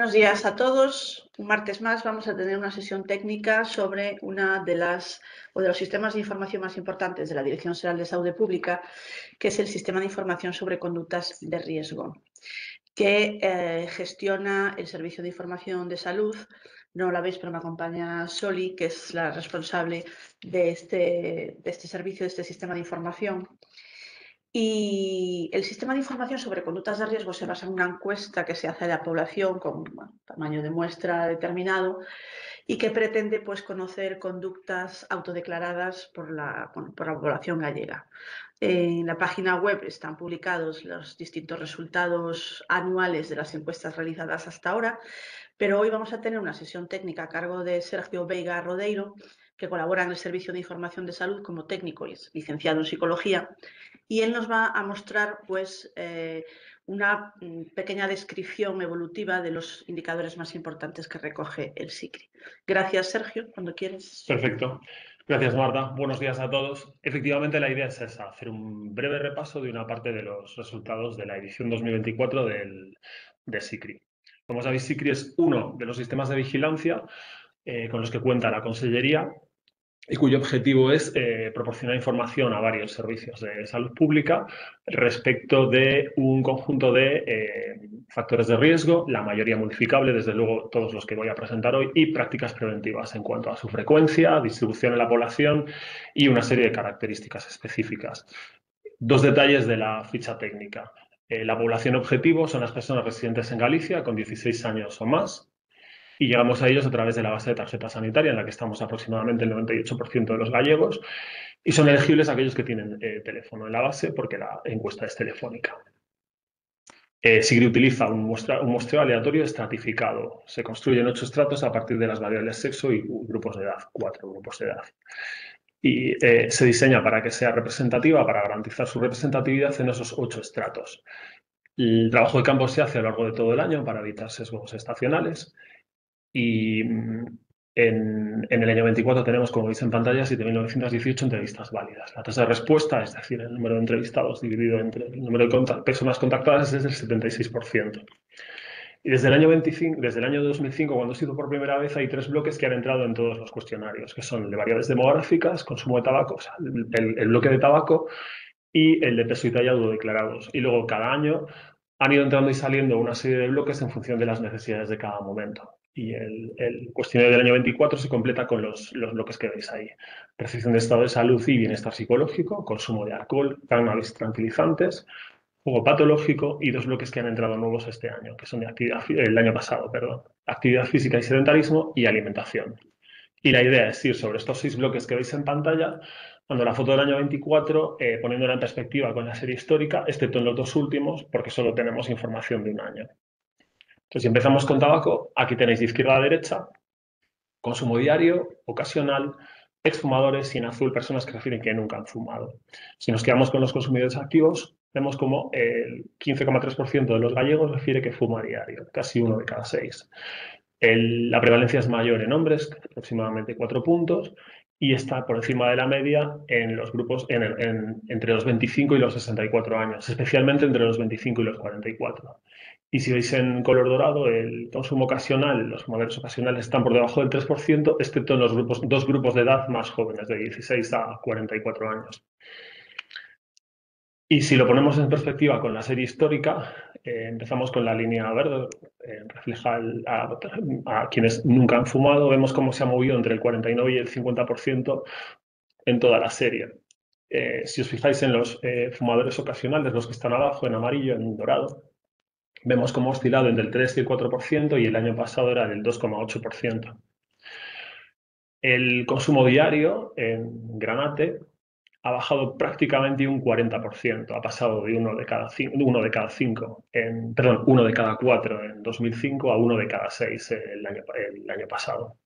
Buenos días a todos. Un martes más vamos a tener una sesión técnica sobre una de los sistemas de información más importantes de la Dirección General de Salud Pública, que es el Sistema de Información sobre Conductas de Riesgo, que gestiona el Servicio de Información de Salud. No la veis, pero me acompaña Soli, que es la responsable de este servicio, de este sistema de información. Y el sistema de información sobre conductas de riesgo se basa en una encuesta que se hace a la población con un tamaño de muestra determinado y que pretende conocer conductas autodeclaradas por la población gallega. En la página web están publicados los distintos resultados anuales de las encuestas realizadas hasta ahora, pero hoy vamos a tener una sesión técnica a cargo de Sergio Veiga Rodeiro, que colabora en el Servicio de Información de Salud como técnico y es licenciado en Psicología, y él nos va a mostrar una pequeña descripción evolutiva de los indicadores más importantes que recoge el SICRI. Gracias, Sergio, cuando quieres. Perfecto. Gracias, Marta. Buenos días a todos. Efectivamente, la idea es esa, hacer un breve repaso de una parte de los resultados de la edición 2024 de SICRI. Como sabéis, SICRI es uno de los sistemas de vigilancia con los que cuenta la Consellería y cuyo objetivo es proporcionar información a varios servicios de salud pública respecto de un conjunto de factores de riesgo, la mayoría modificable, desde luego todos los que voy a presentar hoy, y prácticas preventivas en cuanto a su frecuencia, distribución en la población y una serie de características específicas. Dos detalles de la ficha técnica. La población objetivo son las personas residentes en Galicia con 16 años o más, y llegamos a ellos a través de la base de tarjeta sanitaria, en la que estamos aproximadamente el 98% de los gallegos, y son elegibles aquellos que tienen teléfono en la base, porque la encuesta es telefónica. SICRI utiliza un muestreo aleatorio estratificado. Se construyen 8 estratos a partir de las variables sexo y grupos de edad, 4 grupos de edad. Y se diseña para que sea representativa, para garantizar su representatividad en esos 8 estratos. El trabajo de campo se hace a lo largo de todo el año para evitar sesgos estacionales. Y en el año 24 tenemos, como veis en pantalla, 7.918 entrevistas válidas. La tasa de respuesta, es decir, el número de entrevistados dividido entre el número de personas contactadas, es del 76%. Y desde el año 2005, cuando se hizo por primera vez, hay 3 bloques que han entrado en todos los cuestionarios, que son el de variables demográficas, consumo de tabaco, o sea, el bloque de tabaco y el de peso y talla autodeclarados. Y luego cada año han ido entrando y saliendo una serie de bloques en función de las necesidades de cada momento. Y el cuestionario del año 24 se completa con los bloques que veis ahí. Percepción de estado de salud y bienestar psicológico, consumo de alcohol, cannabis, tranquilizantes, juego patológico y 2 bloques que han entrado nuevos este año, que son de el año pasado, perdón. Actividad física y sedentarismo y alimentación. Y la idea es ir sobre estos 6 bloques que veis en pantalla, dando la foto del año 24, poniéndola en perspectiva con la serie histórica, excepto en los 2 últimos, porque solo tenemos información de un año. Entonces, si empezamos con tabaco, aquí tenéis de izquierda a derecha, consumo diario, ocasional, exfumadores y en azul personas que refieren que nunca han fumado. Si nos quedamos con los consumidores activos, vemos como el 15,3% de los gallegos refiere que fuma a diario, casi 1 de cada 6. La prevalencia es mayor en hombres, aproximadamente 4 puntos, y está por encima de la media en los grupos entre los 25 y los 64 años, especialmente entre los 25 y los 44. Y si veis en color dorado, el consumo ocasional, los fumadores ocasionales están por debajo del 3%, excepto en los 2 grupos de edad más jóvenes, de 16 a 44 años. Y si lo ponemos en perspectiva con la serie histórica, empezamos con la línea verde, refleja a quienes nunca han fumado, vemos cómo se ha movido entre el 49 y el 50% en toda la serie. Si os fijáis en los fumadores ocasionales, los que están abajo, en amarillo, en dorado, vemos cómo ha oscilado entre el 3 y el 4% y el año pasado era del 2,8%. El consumo diario en granate ha bajado prácticamente un 40%, ha pasado de 1 de cada 4 en 2005 a 1 de cada 6 el año pasado.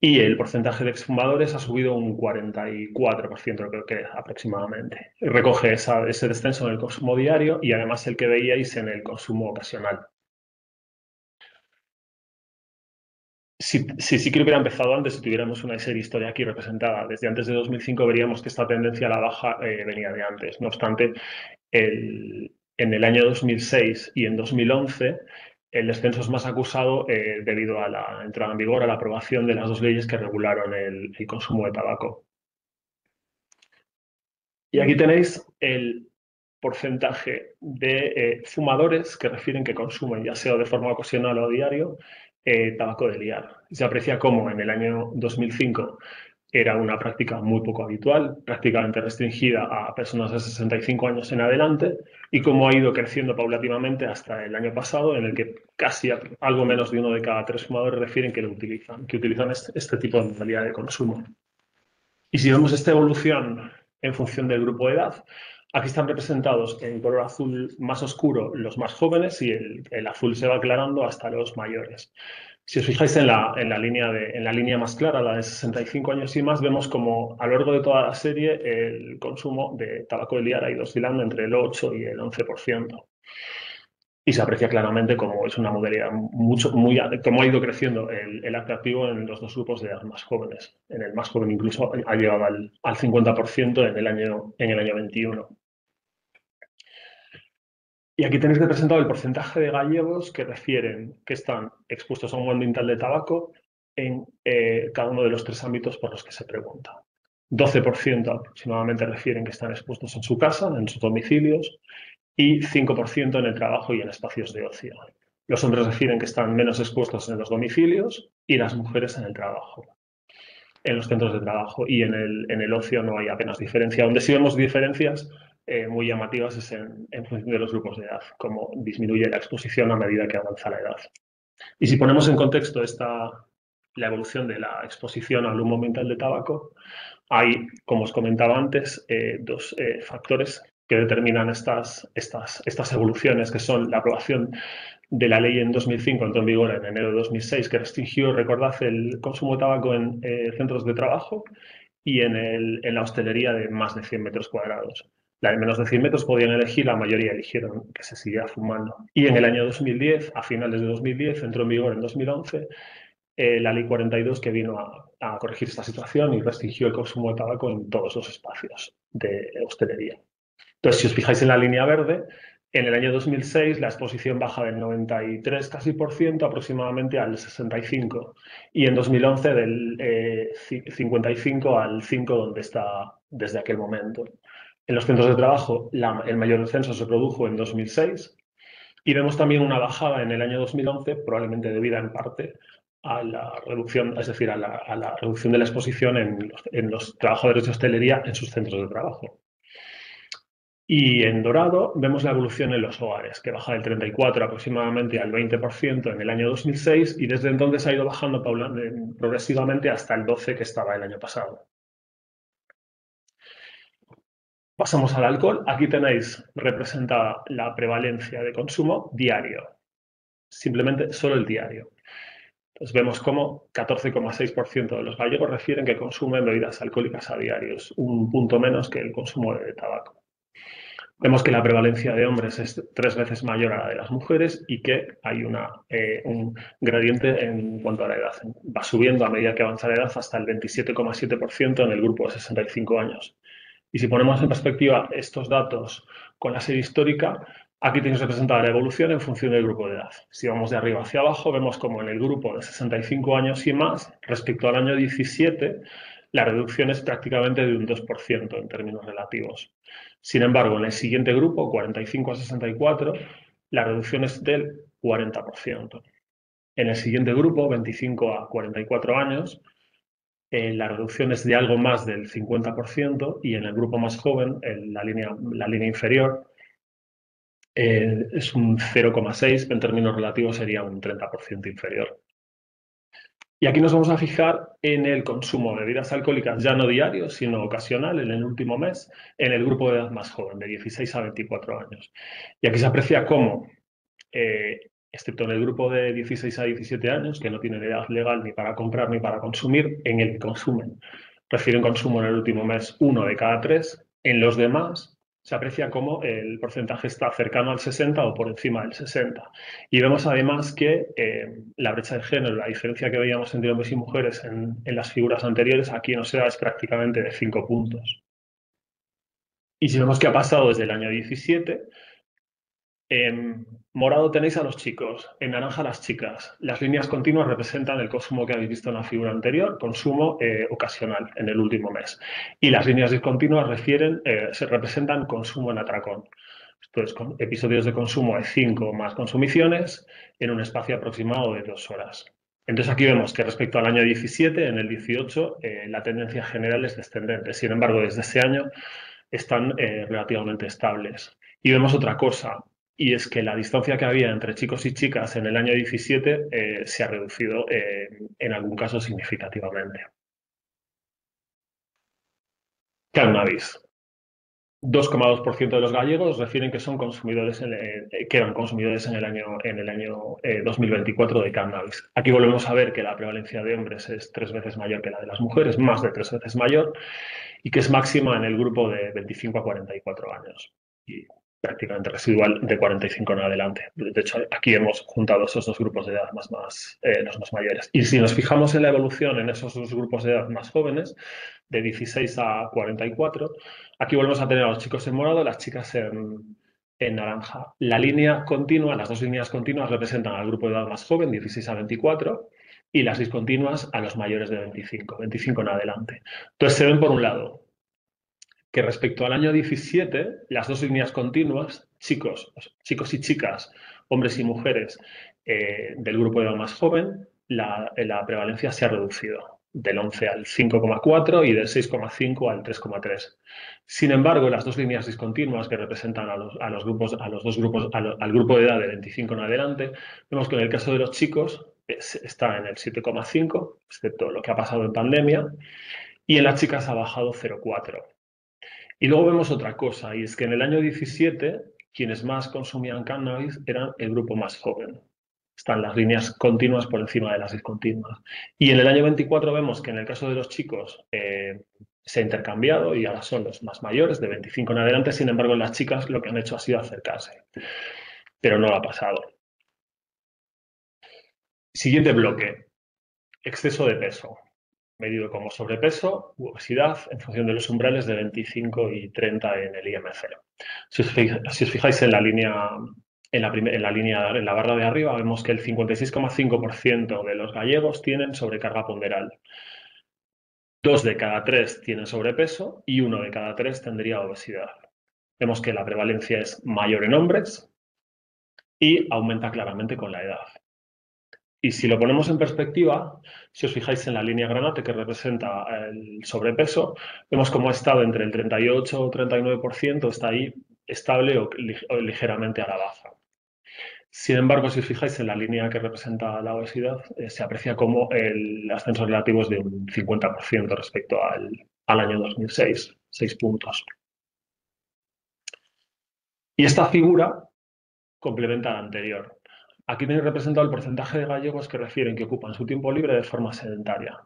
Y el porcentaje de exfumadores ha subido un 44%, creo que aproximadamente. Recoge ese descenso en el consumo diario y además el que veíais en el consumo ocasional. Si SICRI hubiera empezado antes, si tuviéramos una serie historia aquí representada desde antes de 2005, veríamos que esta tendencia a la baja venía de antes. No obstante, en el año 2006 y en 2011 el descenso es más acusado debido a la entrada en vigor, a la aprobación de las dos leyes que regularon el consumo de tabaco. Y aquí tenéis el porcentaje de fumadores que refieren que consumen, ya sea de forma ocasional o diario, tabaco de liar. Se aprecia cómo en el año 2005 era una práctica muy poco habitual, prácticamente restringida a personas de 65 años en adelante, y cómo ha ido creciendo paulatinamente hasta el año pasado, en el que casi algo menos de 1 de cada 3 fumadores refieren que lo utilizan, este tipo de modalidad de consumo. Y si vemos esta evolución en función del grupo de edad, aquí están representados en color azul más oscuro los más jóvenes y el azul se va aclarando hasta los mayores. Si os fijáis en la línea más clara, la de 65 años y más, vemos como a lo largo de toda la serie el consumo de tabaco de liar ha ido oscilando entre el 8 y el 11%. Y se aprecia claramente cómo es una modalidad cómo ha ido creciendo el atractivo en los dos grupos de edad más jóvenes. En el más joven incluso ha llegado al 50% en el año 21. Y aquí tenéis representado el porcentaje de gallegos que refieren que están expuestos a un buen vintal de tabaco en cada uno de los 3 ámbitos por los que se pregunta. 12% aproximadamente refieren que están expuestos en su casa, en sus domicilios, y 5% en el trabajo y en espacios de ocio. Los hombres refieren que están menos expuestos en los domicilios y las mujeres en el trabajo, en los centros de trabajo, y en el ocio no hay apenas diferencia. Donde sí vemos diferencias muy llamativas es en función de los grupos de edad, como disminuye la exposición a medida que avanza la edad. Y si ponemos en contexto la evolución de la exposición al humo ambiental de tabaco, hay, como os comentaba antes, 2 factores que determinan estas evoluciones, que son la aprobación de la ley en 2005, entró en vigor en enero de 2006, que restringió, recordad, el consumo de tabaco en centros de trabajo y en la hostelería de más de 100 metros cuadrados. La de menos de 100 metros podían elegir, la mayoría eligieron que se siguiera fumando. Y en el año 2010, a finales de 2010, entró en vigor en 2011, la Ley 42, que vino a corregir esta situación y restringió el consumo de tabaco en todos los espacios de hostelería. Entonces, si os fijáis en la línea verde, en el año 2006 la exposición baja del 93 casi por ciento aproximadamente al 65, y en 2011 del 55 al 5, donde está desde aquel momento. En los centros de trabajo el mayor descenso se produjo en 2006, y vemos también una bajada en el año 2011, probablemente debida en parte a la reducción, es decir, a la reducción de la exposición en los trabajadores de hostelería en sus centros de trabajo. Y en dorado vemos la evolución en los hogares, que baja del 34 aproximadamente al 20% en el año 2006, y desde entonces ha ido bajando progresivamente hasta el 12 que estaba el año pasado. Pasamos al alcohol. Aquí tenéis representada la prevalencia de consumo diario, simplemente solo el diario. Entonces vemos cómo 14,6% de los gallegos refieren que consumen bebidas alcohólicas a diario, un punto menos que el consumo de tabaco. Vemos que la prevalencia de hombres es 3 veces mayor a la de las mujeres y que hay un gradiente en cuanto a la edad. Va subiendo a medida que avanza la edad hasta el 27,7% en el grupo de 65 años. Y si ponemos en perspectiva estos datos con la serie histórica, aquí tenéis representada la evolución en función del grupo de edad. Si vamos de arriba hacia abajo, vemos como en el grupo de 65 años y más, respecto al año 17, la reducción es prácticamente de un 2% en términos relativos. Sin embargo, en el siguiente grupo, 45 a 64, la reducción es del 40%. En el siguiente grupo, 25 a 44 años, la reducción es de algo más del 50%, y en el grupo más joven, en la línea inferior, es un 0,6, en términos relativos sería un 30% inferior. Y aquí nos vamos a fijar en el consumo de bebidas alcohólicas, ya no diario, sino ocasional, en el último mes, en el grupo de edad más joven, de 16 a 24 años. Y aquí se aprecia cómo, excepto en el grupo de 16 a 17 años, que no tienen edad legal ni para comprar ni para consumir, en el que consumen, refieren consumo en el último mes 1 de cada 3, en los demás se aprecia cómo el porcentaje está cercano al 60 o por encima del 60. Y vemos además que la brecha de género, la diferencia que veíamos entre hombres y mujeres en las figuras anteriores, aquí en OSEA es prácticamente de 5 puntos. Y si vemos que ha pasado desde el año 17, En morado tenéis a los chicos, en naranja las chicas. Las líneas continuas representan el consumo que habéis visto en la figura anterior, consumo ocasional en el último mes. Y las líneas discontinuas se representan consumo en atracón. Esto es episodios de consumo de 5 más consumiciones en un espacio aproximado de 2 horas. Entonces aquí vemos que respecto al año 17, en el 18, la tendencia general es descendente. Sin embargo, desde ese año están relativamente estables. Y vemos otra cosa, y es que la distancia que había entre chicos y chicas en el año 17 se ha reducido en algún caso significativamente. Cannabis. 2,2% de los gallegos refieren que son consumidores que eran consumidores en el año 2024 de cannabis. Aquí volvemos a ver que la prevalencia de hombres es 3 veces mayor que la de las mujeres, más de 3 veces mayor, y que es máxima en el grupo de 25 a 44 años. Y prácticamente residual de 45 en adelante. De hecho, aquí hemos juntado esos dos grupos de edad los más mayores. Y si nos fijamos en la evolución en esos dos grupos de edad más jóvenes, de 16 a 44, aquí volvemos a tener a los chicos en morado, las chicas en naranja. La línea continua, las dos líneas continuas representan al grupo de edad más joven, 16 a 24, y las discontinuas a los mayores de 25 en adelante. Entonces se ven por un lado que respecto al año 17, las dos líneas continuas, chicos y chicas, hombres y mujeres del grupo de edad más joven, la prevalencia se ha reducido del 11 al 5,4 y del 6,5 al 3,3. Sin embargo, las dos líneas discontinuas que representan al grupo de edad de 25 en adelante, vemos que en el caso de los chicos está en el 7,5, excepto lo que ha pasado en pandemia, y en las chicas ha bajado 0,4. Y luego vemos otra cosa, y es que en el año 17, quienes más consumían cannabis eran el grupo más joven. Están las líneas continuas por encima de las discontinuas. Y en el año 24 vemos que en el caso de los chicos se ha intercambiado y ahora son los más mayores, de 25 en adelante. Sin embargo, en las chicas lo que han hecho ha sido acercarse, pero no ha pasado. Siguiente bloque, exceso de peso, medido como sobrepeso u obesidad en función de los umbrales de 25 y 30 en el IMC. Si os fijáis en la línea, en la barra de arriba, vemos que el 56,5% de los gallegos tienen sobrecarga ponderal. 2 de cada 3 tienen sobrepeso y 1 de cada 3 tendría obesidad. Vemos que la prevalencia es mayor en hombres y aumenta claramente con la edad. Y si lo ponemos en perspectiva, si os fijáis en la línea granate que representa el sobrepeso, vemos cómo ha estado entre el 38 o 39%, está ahí estable o ligeramente a la baja. Sin embargo, si os fijáis en la línea que representa la obesidad, se aprecia como el ascenso relativo es de un 50% respecto al año 2006, 6 puntos. Y esta figura complementa la anterior. Aquí tenéis representado el porcentaje de gallegos que refieren que ocupan su tiempo libre de forma sedentaria,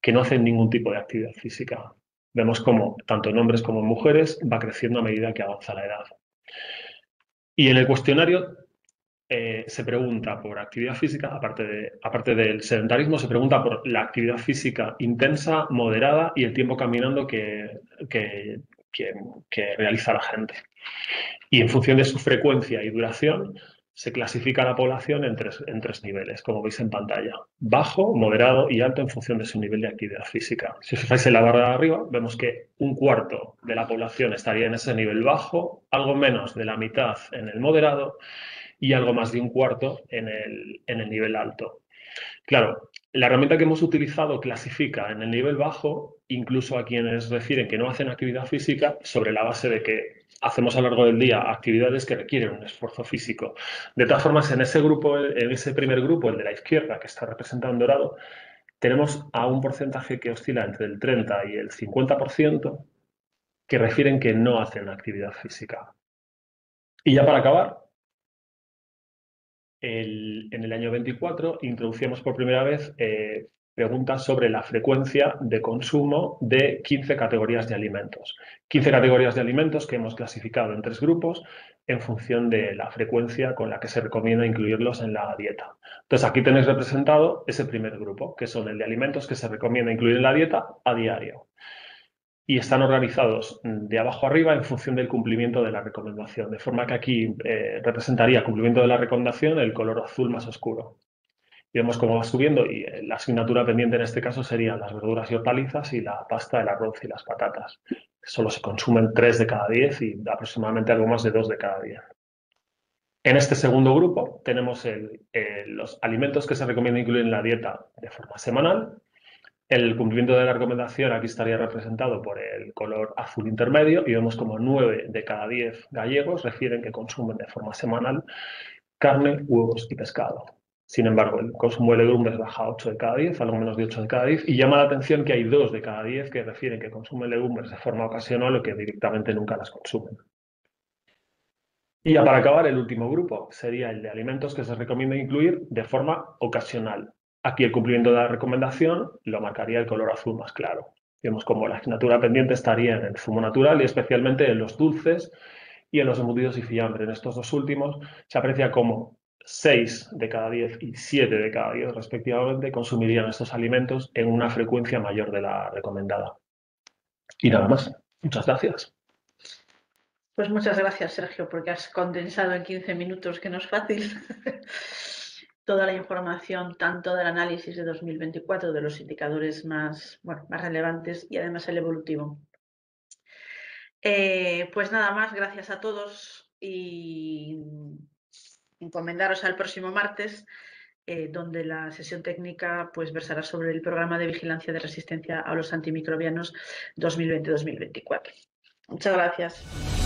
que no hacen ningún tipo de actividad física. Vemos cómo, tanto en hombres como en mujeres, va creciendo a medida que avanza la edad. Y en el cuestionario se pregunta por actividad física, aparte del sedentarismo, se pregunta por la actividad física intensa, moderada y el tiempo caminando que realiza la gente. Y en función de su frecuencia y duración, se clasifica la población en tres niveles, como veis en pantalla. Bajo, moderado y alto en función de su nivel de actividad física. Si os fijáis en la barra de arriba, vemos que un cuarto de la población estaría en ese nivel bajo, algo menos de la mitad en el moderado y algo más de un cuarto en el nivel alto. Claro, la herramienta que hemos utilizado clasifica en el nivel bajo incluso a quienes refieren que no hacen actividad física sobre la base de que hacemos a lo largo del día actividades que requieren un esfuerzo físico. De todas formas, en ese primer grupo, el de la izquierda, que está representado en dorado, tenemos a un porcentaje que oscila entre el 30 y el 50% que refieren que no hacen actividad física. Y ya para acabar, en el año 24 introducíamos por primera vez preguntas sobre la frecuencia de consumo de 15 categorías de alimentos. 15 categorías de alimentos que hemos clasificado en 3 grupos en función de la frecuencia con la que se recomienda incluirlos en la dieta. Entonces aquí tenéis representado ese primer grupo, que son el de alimentos que se recomienda incluir en la dieta a diario. y están organizados de abajo arriba en función del cumplimiento de la recomendación, de forma que aquí representaría cumplimiento de la recomendación el color azul más oscuro. Y vemos cómo va subiendo y la asignatura pendiente en este caso serían las verduras y hortalizas y la pasta, el arroz y las patatas. Solo se consumen 3 de cada 10 y aproximadamente algo más de 2 de cada 10. En este segundo grupo tenemos los alimentos que se recomienda incluir en la dieta de forma semanal. El cumplimiento de la recomendación aquí estaría representado por el color azul intermedio y vemos como 9 de cada 10 gallegos refieren que consumen de forma semanal carne, huevos y pescado. Sin embargo, el consumo de legumbres baja a 8 de cada 10, algo menos de 8 de cada 10, y llama la atención que hay 2 de cada 10 que refieren que consumen legumbres de forma ocasional o que directamente nunca las consumen. Y ya para acabar, el último grupo sería el de alimentos que se recomienda incluir de forma ocasional. Aquí el cumplimiento de la recomendación lo marcaría el color azul más claro. Vemos como la asignatura pendiente estaría en el zumo natural y especialmente en los dulces y en los embutidos y fiambre. En estos dos últimos se aprecia como 6 de cada 10 y 7 de cada 10 respectivamente consumirían estos alimentos en una frecuencia mayor de la recomendada. Y nada más. Muchas gracias. Pues muchas gracias, Sergio, porque has condensado en 15 minutos, que no es fácil, toda la información, tanto del análisis de 2024, de los indicadores más relevantes y además el evolutivo. Pues nada más, gracias a todos y encomendaros al próximo martes, donde la sesión técnica pues versará sobre el programa de vigilancia de resistencia a los antimicrobianos 2020-2024. Muchas gracias.